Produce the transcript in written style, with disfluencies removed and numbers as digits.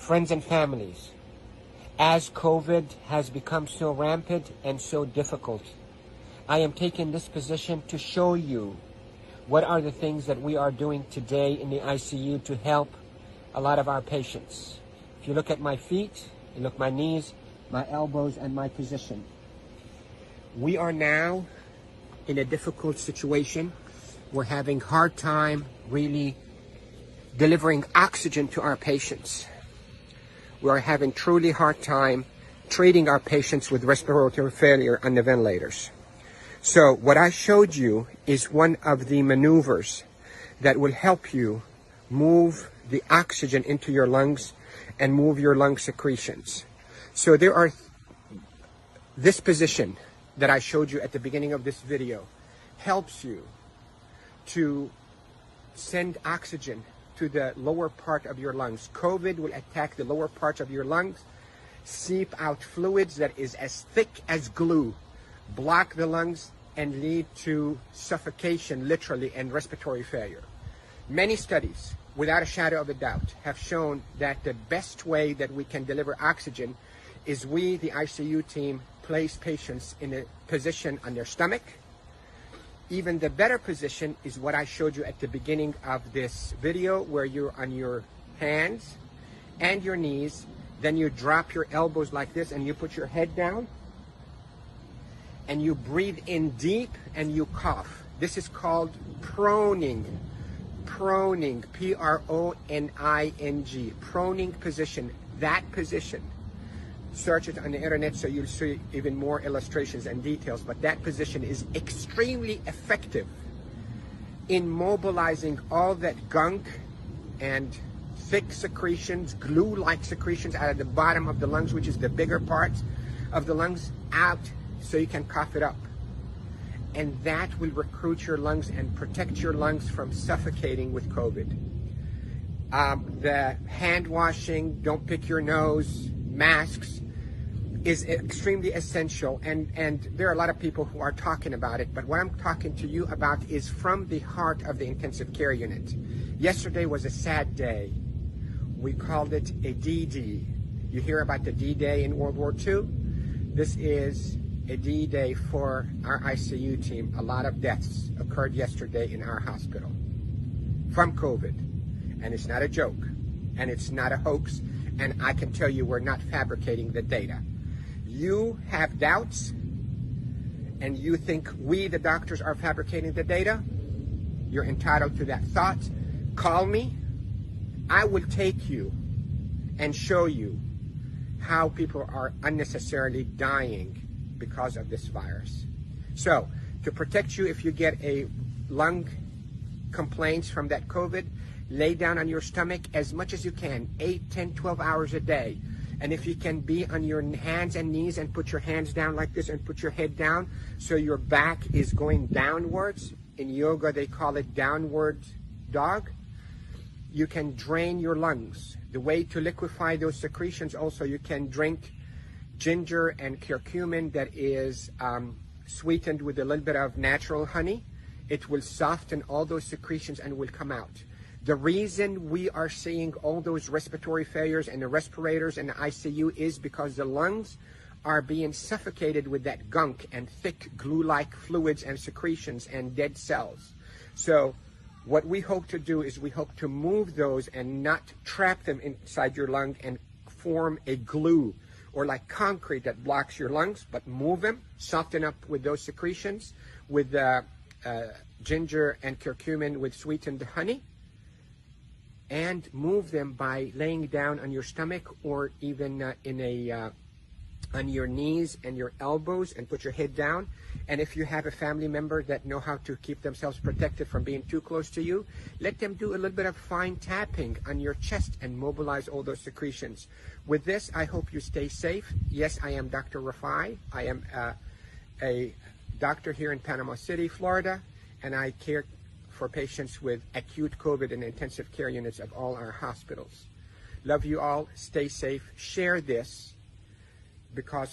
friends and families, as COVID has become so rampant and so difficult, I am taking this position to show you what are the things that we are doing today in the ICU to help a lot of our patients. If you look at my feet, you look at my knees, my elbows, and my position. We are now in a difficult situation. We're having a hard time really delivering oxygen to our patients. We are having truly hard time treating our patients with respiratory failure on the ventilators. So what I showed you is one of the maneuvers that will help you move the oxygen into your lungs and move your lung secretions. So there are this position that I showed you at the beginning of this video helps you to send oxygen to the lower part of your lungs. COVID will attack the lower parts of your lungs, seep out fluids that is as thick as glue, block the lungs, and lead to suffocation, literally, and respiratory failure. Many studies, without a shadow of a doubt, have shown that the best way that we can deliver oxygen is we, the ICU team, place patients in a position on their stomach. Even the better position is what I showed you at the beginning of this video, where you're on your hands and your knees, then you drop your elbows like this and you put your head down and you breathe in deep and you cough. This is called proning. Proning, P-R-O-N-I-N-G, proning position. That position, search it on the internet so you'll see even more illustrations and details, but that position is extremely effective in mobilizing all that gunk and thick secretions, glue-like secretions out of the bottom of the lungs, which is the bigger parts of the lungs, out so you can cough it up. And that will recruit your lungs and protect your lungs from suffocating with COVID. The hand washing, don't pick your nose, masks is extremely essential, and there are a lot of people who are talking about it, but what I'm talking to you about is from the heart of the intensive care unit. Yesterday was a sad day. We called it a D-Day. You hear about the D-Day in World War II? This is a D-Day for our ICU team. A lot of deaths occurred yesterday in our hospital from COVID, and it's not a joke, and it's not a hoax, and I can tell you we're not fabricating the data. You have doubts, and you think we, the doctors, are fabricating the data. You're entitled to that thought. Call me. I will take you and show you how people are unnecessarily dying because of this virus. So, to protect you if you get a lung complaints from that COVID, lay down on your stomach as much as you can, 8, 10, 12 hours a day. And if you can be on your hands and knees and put your hands down like this and put your head down so your back is going downwards. In yoga, they call it downward dog. You can drain your lungs. The way to liquefy those secretions also, you can drink ginger and curcumin that is sweetened with a little bit of natural honey. It will soften all those secretions and will come out. The reason we are seeing all those respiratory failures and the respirators and the ICU is because the lungs are being suffocated with that gunk and thick glue-like fluids and secretions and dead cells. So what we hope to do is we hope to move those and not trap them inside your lung and form a glue or like concrete that blocks your lungs, but move them, soften up with those secretions with ginger and curcumin with sweetened honey, and move them by laying down on your stomach or even on your knees and your elbows and put your head down. And if you have a family member that know how to keep themselves protected from being too close to you, let them do a little bit of fine tapping on your chest and mobilize all those secretions. With this, I hope you stay safe. Yes, I am Dr. Rafai. I am a doctor here in Panama City, Florida, and I care for patients with acute COVID in intensive care units of all our hospitals. Love you all. Stay safe. Share this, because